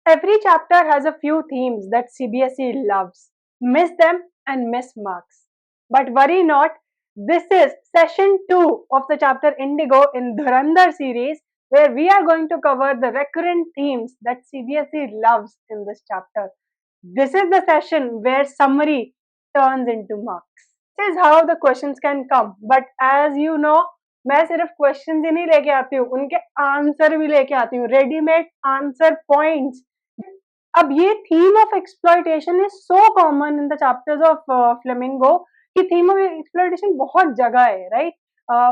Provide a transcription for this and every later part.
Every chapter has a few themes that CBSE loves. Miss them and miss marks. But worry not, this is session 2 of the chapter Indigo in Dhurandhar series, where we are going to cover the recurrent themes that CBSE loves in this chapter. This is the session where summary turns into marks. This is how the questions can come. But as you know, मैं सिर्फ questions ही नहीं लेके आती हूँ, उनके answer भी लेके आती हूँ, रेडीमेड आंसर पॉइंट्स. अब ये theme of exploitation is so common in the chapters of Flamingo कि थीम ऑफ एक्सप्लॉइटेशन बहुत जगह है, राइट.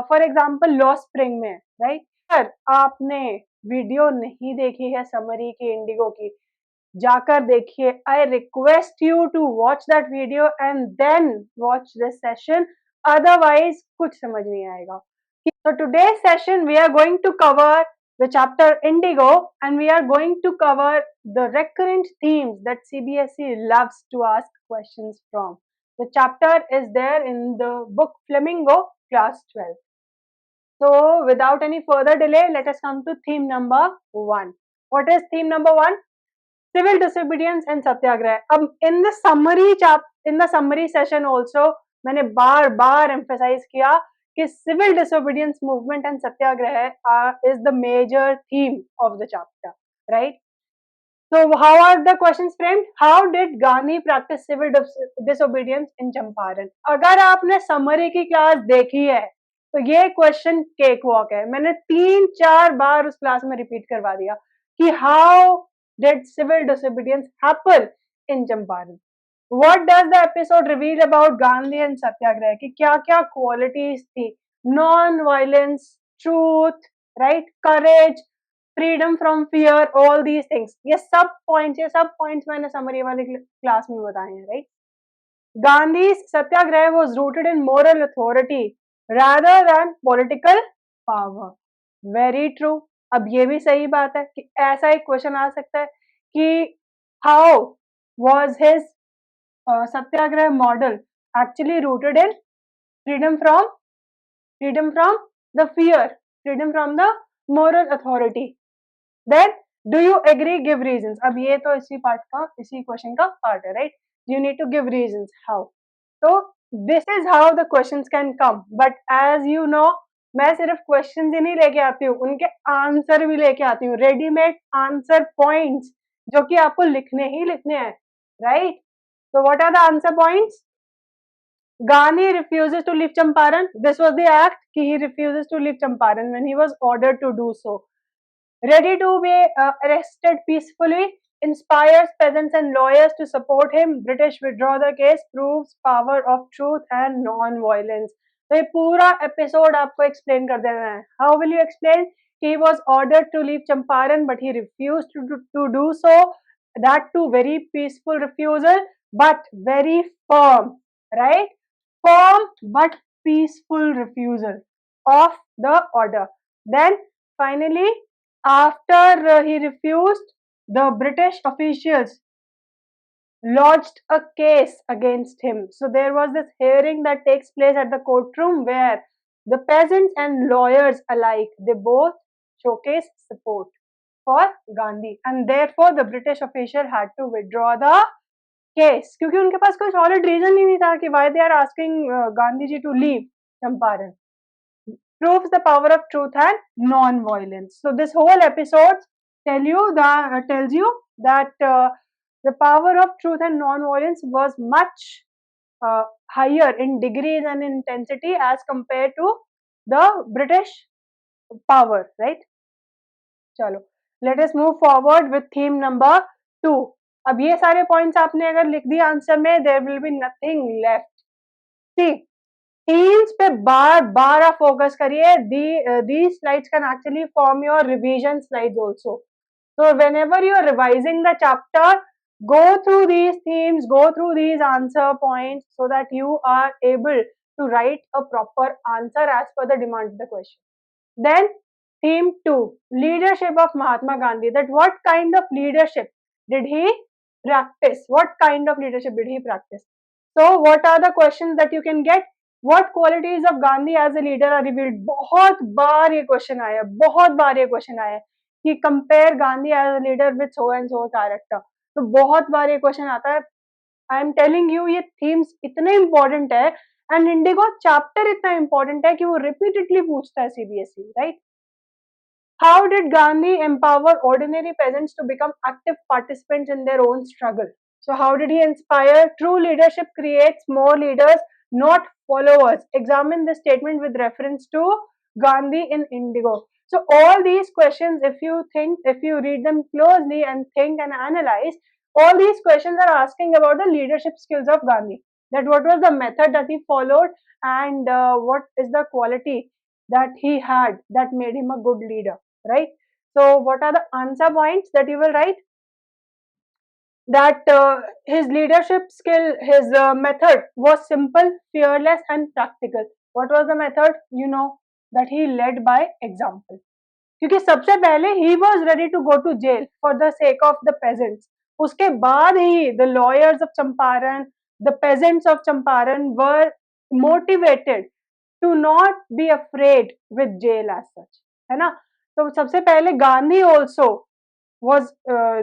फॉर एग्जांपल लॉ स्प्रिंग में, राइट. सर आपने वीडियो नहीं देखी है समरी की इंडिगो की, जाकर देखिए. I request you to watch that video and then watch this session, otherwise कुछ समझ नहीं आएगा. So today's session we are going to cover the chapter Indigo and we are going to cover the recurrent themes that CBSE loves to ask questions from. The chapter is there in the book Flamingo, class 12. So without any further delay, let us come to theme number 1. What is theme number 1? Civil disobedience and satyagrah. अब in the summary session also मैंने बार बार emphasize किया कि civil disobedience movement and satyagrah is the major theme of the chapter, right? So how are the questions framed? How did Gandhi practice civil disobedience in Champaran? अगर आपने summary की class देखी है तो ये क्वेश्चन केक वॉक है. मैंने 3-4 बार उस क्लास में रिपीट करवा दिया कि how did civil disobedience happen in Champaran. What does the episode reveal about Gandhi and satyagraha की क्या क्या क्वालिटीज थी? Non violence, truth, right, courage, freedom from fear, all these things. ये सब पॉइंट्स मैंने समरी वाली क्लास में बताए हैं, right. Gandhi Satyagraha was rooted in moral authority rather than political power. Very true. अब ये भी सही बात है कि ऐसा एक क्वेश्चन आ सकता है कि how was his Satyagraha model actually rooted in freedom from the fear, freedom from the moral authority. Then do you agree? Give reasons. अब ये तो इसी क्वेश्चन का पार्ट है, right. You need to give reasons how. So this is how the questions can come. But as you know, मैं सिर्फ questions ही नहीं लेके आती हूँ, उनके आंसर भी लेके आती हूँ, रेडीमेड आंसर पॉइंट्स जो कि आपको लिखने ही लिखने हैं, right. So what are the answer points? Gandhi refuses to leave Champaran. This was the act. He refuses to leave Champaran when he was ordered to do so. Ready to be arrested peacefully, inspires peasants and lawyers to support him. British withdraw the case, proves power of truth and non-violence. तो ये पूरा episode आपको explain कर देना है. How will you explain? He was ordered to leave Champaran, but he refused to do so. That too very peaceful refusal, but very firm, right? Firm but peaceful refusal of the order. Then finally, after he refused, the British officials lodged a case against him. So there was this hearing that takes place at the courtroom where the peasants and lawyers alike, they both showcase support for Gandhi, and therefore the British official had to withdraw the case क्योंकि उनके पास कोई solid reason ही नहीं था कि why they are asking Gandhi ji to leave Champaran. Proves the power of truth and non-violence. So this whole episode tells you that the power of truth and non-violence was much higher in degrees and intensity as compared to the British power, right? चलो, let us move forward with theme number 2. अब ये सारे points आपने अगर लिख दिए answer में, there will be nothing left. See, themes पे बार बार आप फोकस करिए. These slides can actually form your revision slides also. So whenever you are revising the chapter, go through these themes, go through these answer points so that you are able to write a proper answer as per the demand of the question. Then theme 2, leadership of Mahatma Gandhi. That what kind of leadership did he practice? What kind of leadership did he practice? So what are the questions that you can get? What qualities of Gandhi as a leader are revealed? बहुत बार ये question आया है. कि compare Gandhi as a leader with so and so character. तो बहुत बार ये क्वेश्चन आता है। आई एम टेलिंग यू ये थीम्स इतने इंपॉर्टेंट है एंड इंडिगो चैप्टर इतना इंपॉर्टेंट है कि वो रिपीटेडली पूछता है CBSE, right? How did Gandhi empower ordinary peasants to become active participants in their own struggle? So, how did he inspire? True leadership creates more leaders, not followers. Examine this statement with reference to Gandhi in Indigo. So, all these questions, if you read them closely and think and analyze, all these questions are asking about the leadership skills of Gandhi. That what was the method that he followed, and what is the quality that he had that made him a good leader, right? So what are the answer points that you will write? That his leadership skill, his method was simple, fearless and practical. What was the method? You know that he led by example. क्योंकि सबसे पहले he was ready to go to jail for the sake of the peasants. उसके बाद ही the lawyers of Champaran, the peasants of Champaran were motivated to not be afraid with jail as such, है ना? तो सबसे पहले Gandhi also was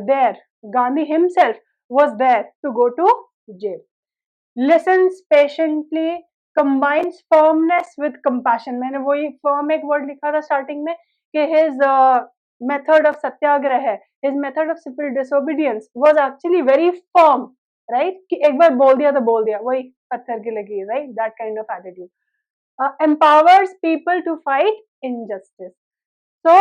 there. Gandhi himself was there to go to jail. Listens patiently, combines firmness with compassion. मैंने वही firm एक word लिखा था starting में कि his method of satyagrah है, his method of civil disobedience was actually very firm, right? कि एक बार बोल दिया तो बोल दिया, वही पत्थर की लकीर, right? That kind of attitude. Empowers people to fight injustice. So,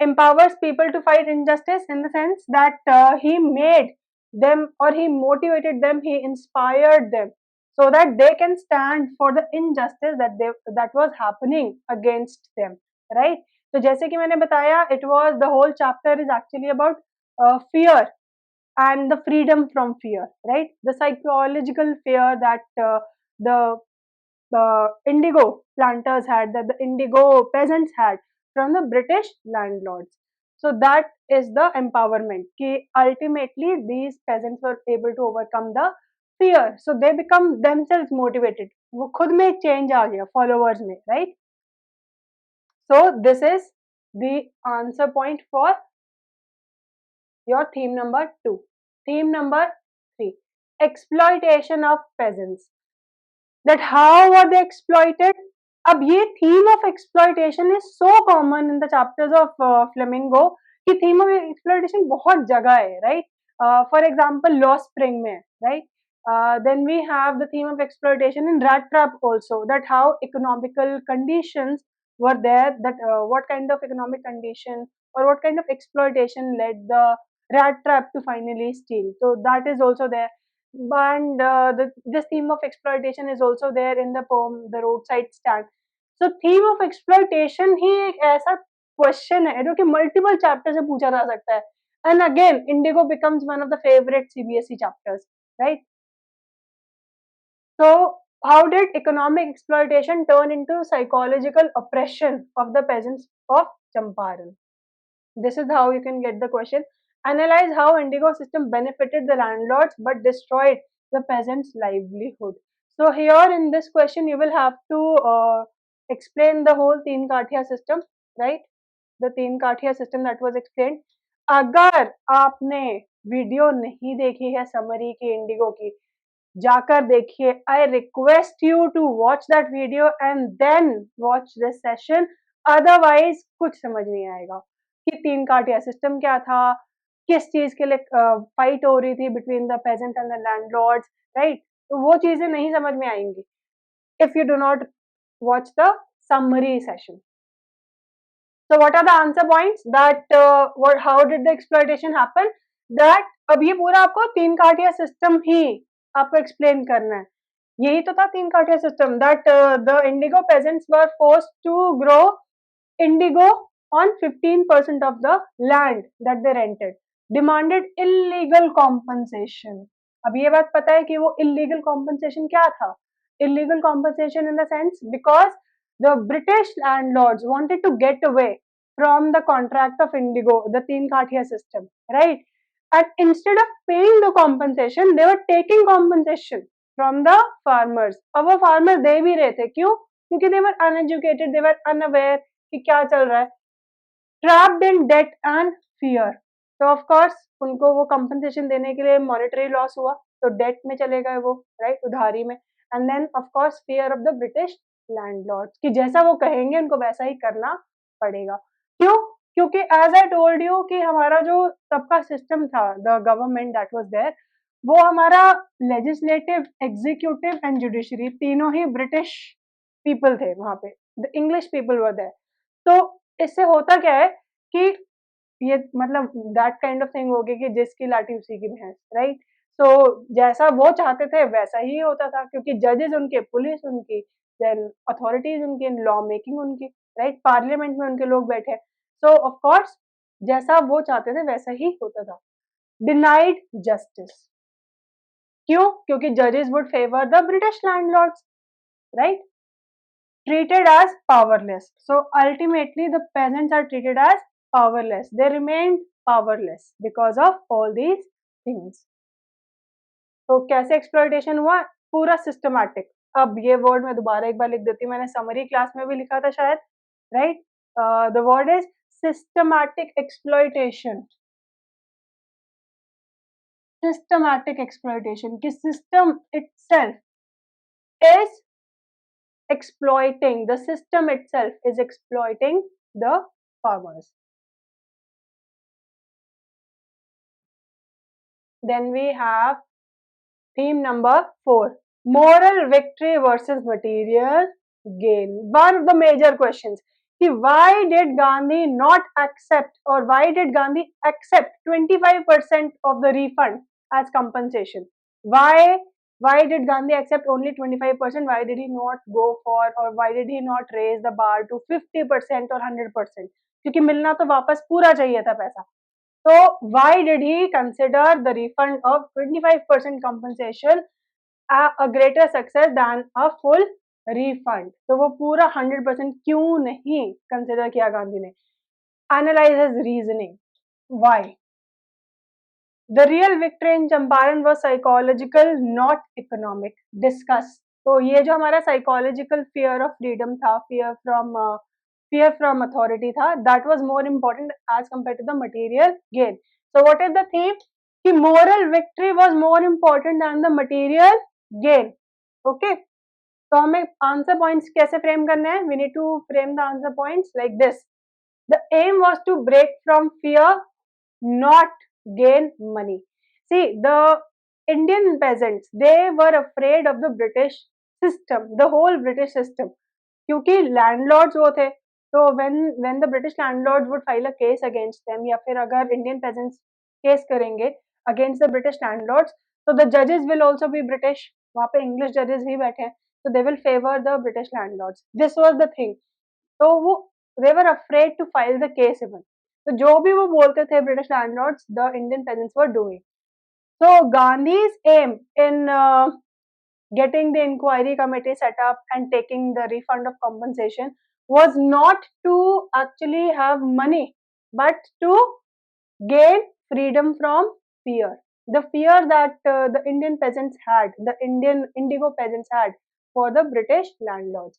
empowers people to fight injustice in the sense that he made them, or he motivated them, he inspired them so that they can stand for the injustice that was happening against them, right? So जैसे कि मैंने बताया, it was, the whole chapter is actually about fear and the freedom from fear, right? The psychological fear that the indigo planters had, that the indigo peasants had from the British landlords. So that is the empowerment. कि ultimately these peasants were able to overcome the fear. So they become themselves motivated. वो खुद में एक change आ गया followers में, right? So this is the answer point for your theme number 2. Theme number 3, exploitation of peasants. That how were they exploited? अब ये theme of exploitation is so common in the chapters of Flamingo कि theme of exploitation बहुत जगह है, right? For example, Lost Spring में, right? Then we have the theme of exploitation in Rat Trap also, that how economical conditions were there, that what kind of economic condition or what kind of exploitation led the rat trap to finally steal. So that is also there. And this theme of exploitation is also there in the poem The Roadside Stand. So theme of exploitation ही एक ऐसा question है जो कि multiple chapters से पूछा जा सकता है. And again, Indigo becomes one of the favorite CBSE chapters, right? So how did economic exploitation turn into psychological oppression of the peasants of Champaran? This is how you can get the question. Analyze how Indigo system benefited the landlords but destroyed the peasants' livelihood. So here in this question you will have to explain the whole Teen Kathia system, right? The Teen Kathia system that was explained. अगर आपने video नहीं देखी है summary की Indigo की, जाकर देखिए. I request you to watch that video and then watch this session, otherwise कुछ समझ नहीं आएगा कि तीन काटिया सिस्टम क्या था, किस चीज के लिए फाइट हो रही थी between the peasant and the landlords, right? तो वो चीजें नहीं समझ में आएंगी if you do not watch the summary session. So what are the answer points that how did the exploitation happen? That अब ये पूरा आपको तीन काटिया सिस्टम ही आपको एक्सप्लेन करना है. यही तो था तीन काटिया system, that the indigo peasants were forced to grow indigo on 15% of the land that they rented, demanded illegal compensation. अब ये बात पता है कि वो illegal compensation क्या था? Illegal compensation in the sense because the British landlords wanted to get away from the contract of indigo, the Teen Kathia system, right? And instead of paying the compensation, they were taking compensation from the farmers. अब वो farmer दे भी रहे थे, क्यों? क्योंकि they were uneducated, they were unaware कि क्या चल रहा है. trapped in debt and fear. तो ऑफ कोर्स उनको वो कंपनसेशन देने के लिए मॉनेटरी लॉस हुआ, तो डेट में चले गए वो, राइट, उधारी में. And then of course fear of the British landlords कि जैसा वो कहेंगे उनको वैसा ही करना पड़ेगा. क्यों? क्योंकि एज आई टोल्ड यू कि हमारा जो तब का सिस्टम था, the government that was there, वो हमारा लेजिस्लेटिव, एग्जीक्यूटिव एंड जुडिशरी तीनों ही ब्रिटिश पीपल थे वहां पे. The English people were there. तो इससे होता क्या है कि ये मतलब दैट काइंड ऑफ थिंग हो गई कि जिसकी लाठी उसी की भैंस, राइट. सो जैसा वो चाहते थे वैसा ही होता था, क्योंकि जजेस उनके, पुलिस उनकी, देन अथॉरिटीज उनकी, लॉ मेकिंग उनकी, राइट, पार्लियामेंट में उनके लोग बैठे. सो ऑफ कोर्स जैसा वो चाहते थे वैसा ही होता था. Denied justice. क्यों? क्योंकि जजेस would favour the British landlords, right. Treated as powerless. So ultimately the peasants are treated as powerless. They remained powerless because of all these things. तो कैसे एक्सप्लॉइटेशन हुआ? पूरा सिस्टमैटिक. अब ये वर्ड मैं दोबारा एक बार लिख देती हूँ, मैंने समरी क्लास में भी लिखा था शायद, right. The word is systematic exploitation. Systematic exploitation कि system itself is exploiting, the system itself is exploiting the farmers. Then we have theme number 4, moral victory versus material gain. One of the major questions, why did Gandhi not accept, or why did Gandhi accept 25% of the refund as compensation? Why did Gandhi accept only 25%? Why did he not go for, or why did he not raise the bar to 50% or 100%? क्योंकि मिलना तो वापस पूरा चाहिए था पैसा. So why did he consider the refund of 25% compensation a greater success than a full refund? तो वो पूरा 100% क्यों नहीं consider किया गांधी ने? Analyze his reasoning. Why? The real victory in Champaran was psychological, not economic. Discuss. तो ये जो हमारा psychological fear of freedom था, fear from authority था, that was more important as compared to the material gain. So what is the theme? कि moral victory was more important than the material gain. Okay. तो हमें answer points कैसे frame करने हैं? We need to frame the answer points like this. The aim was to break from fear, not gain money. See, the Indian peasants, they were afraid of the British system, the whole British system. क्योंकि landlords वो थे, तो when the British landlords would file a case against them, या फिर अगर Indian peasants case करेंगे against the British landlords, so the judges will also be British. वहाँ पे English judges ही बैठे हैं, so they will favor the British landlords. This was the thing. तो वो they were afraid to file the case even. तो जो भी वो बोलते थे British landlords, the Indian peasants were doing. So Gandhi's aim in getting the inquiry committee set up and taking the refund of compensation was not to actually have money, but to gain freedom from fear. The fear that the Indian peasants had, the Indian indigo peasants had for the British landlords.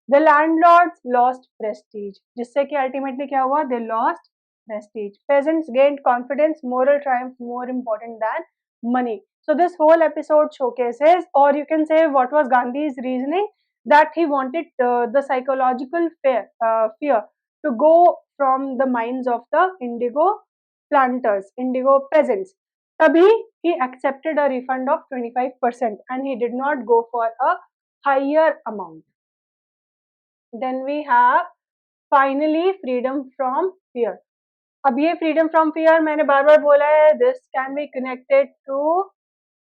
The landlords lost prestige, जिससे कि ultimately क्या हुआ? They lost prestige. Peasants gained confidence, moral triumph more important than money. So this whole episode showcases, or you can say, what was Gandhi's reasoning, that he wanted the psychological fear to go from the minds of the indigo planters, indigo peasants. तभी he accepted a refund of 25% and he did not go for a higher amount. Then we have finally freedom from fear. अब ये freedom from fear मैंने बार बार बोला है, this can be connected to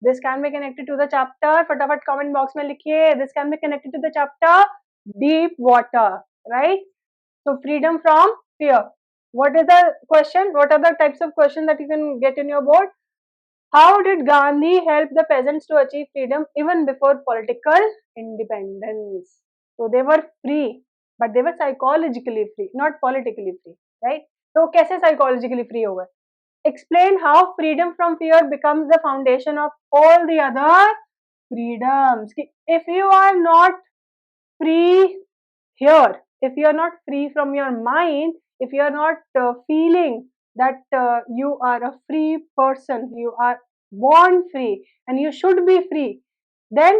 the chapter. फटाफट comment box में लिखिए, this can be connected to the chapter deep water, right? So freedom from fear. What is the question? What are the types of questions that you can get in your board? How did Gandhi help the peasants to achieve freedom even before political independence? So they were free, but they were psychologically free, not politically free, right? So कैसे psychologically free हो गए? Explain how freedom from fear becomes the foundation of all the other freedoms. If you are not free here, if you are not free from your mind, if you are not feeling that you are a free person, you are born free and you should be free, then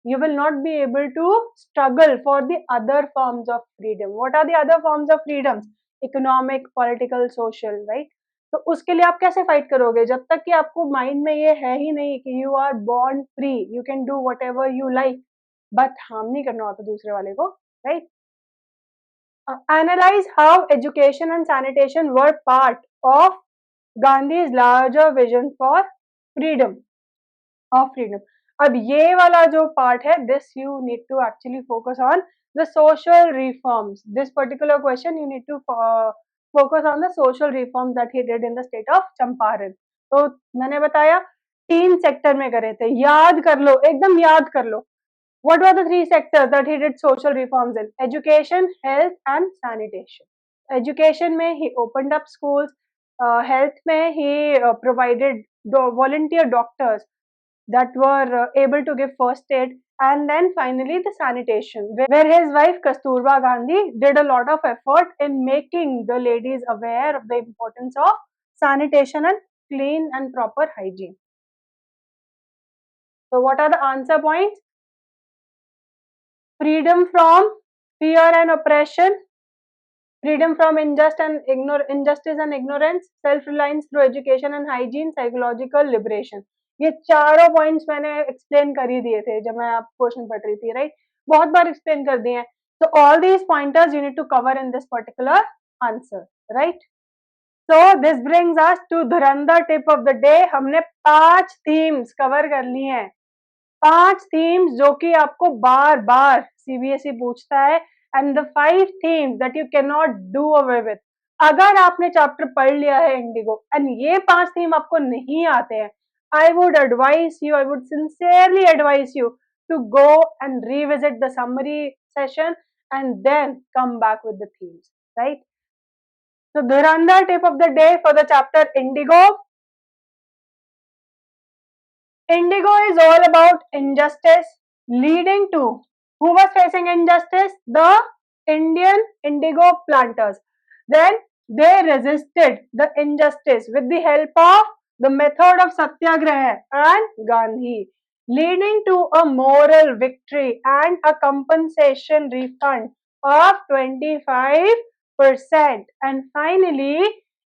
you will not be able to struggle for the other forms of freedom. What are the other forms of freedoms? Economic, political, social, right? तो उसके लिए आप कैसे fight करोगे जब तक कि आपको माइंड में ये है ही नहीं कि you are born free, you can do whatever you like, but harm नहीं करना होता दूसरे वाले को, right? Analyze how education and sanitation were part of Gandhi's larger vision for freedom, of freedom. अब ये वाला जो part है, this you need to actually focus on the social reforms. This particular question you need to focus on the social reforms that he did in the state of Champaran. तो मैंने बताया 3 sector में करे थे, याद कर लो, एकदम याद कर लो. What were the 3 sectors that he did social reforms in? Education, health and sanitation. Education mein he opened up schools, health mein he provided volunteer doctors that were able to give first aid, and then finally the sanitation, where his wife Kasturba Gandhi did a lot of effort in making the ladies aware of the importance of sanitation and clean and proper hygiene. So what are the answer points? Freedom from fear and oppression, freedom from injustice and ignorance, self-reliance through education and hygiene, psychological liberation. ये चारों points मैंने explain कर ही दिए थे जब मैं आप question पढ़ रही थी, राइट? बहुत बार एक्सप्लेन कर दिए हैं. So all these pointers you need to cover in this particular answer, right? So this brings us to Dhurandhar tip of the day. हमने 5 themes कवर कर ली हैं. 5 themes जो कि आपको बार बार CBSE पूछता है, and the 5 themes that you cannot do away with. अगर आपने चैप्टर पढ़ लिया है इंडिगो and ये 5 थीम आपको नहीं आते हैं, I would sincerely advise you to go and revisit the summary session and then come back with the themes, right? So Dhurandhar tip of the day for the chapter Indigo. Indigo is all about injustice leading to, who was facing injustice? The Indian indigo planters. Then they resisted the injustice with the help of the method of Satyagraha and Gandhi, leading to a moral victory and a compensation refund of 25%. And finally,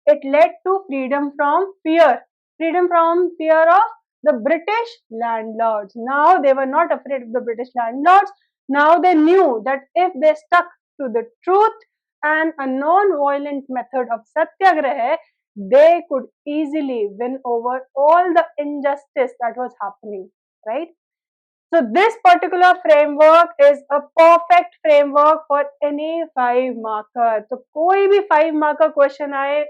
it led to freedom from fear of the British landlords. Now they were not afraid of the British landlords. Now they knew that if they stuck to the truth and a non-violent method of satyagraha, they could easily win over all the injustice that was happening, right? So this particular framework is a perfect framework for any 5 marker. So कोई भी 5 marker question आए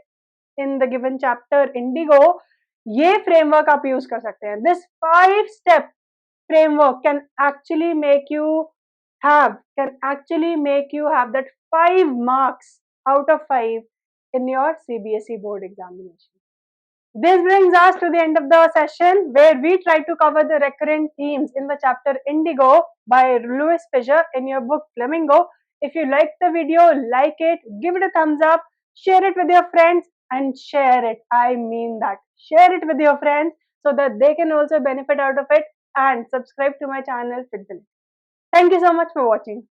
in the given chapter Indigo, ये framework आप use कर सकते हैं. This 5-step framework can actually make you have that 5 marks out of 5 in your CBSE board examination. This brings us to the end of the session where we try to cover the recurrent themes in the chapter Indigo by Louis Fisher in your book Flamingo. If you liked the video, like it, give it a thumbs up, share it with your friends, and share it. I mean that. Share it with your friends so that they can also benefit out of it, and subscribe to my channel. Thank you so much for watching.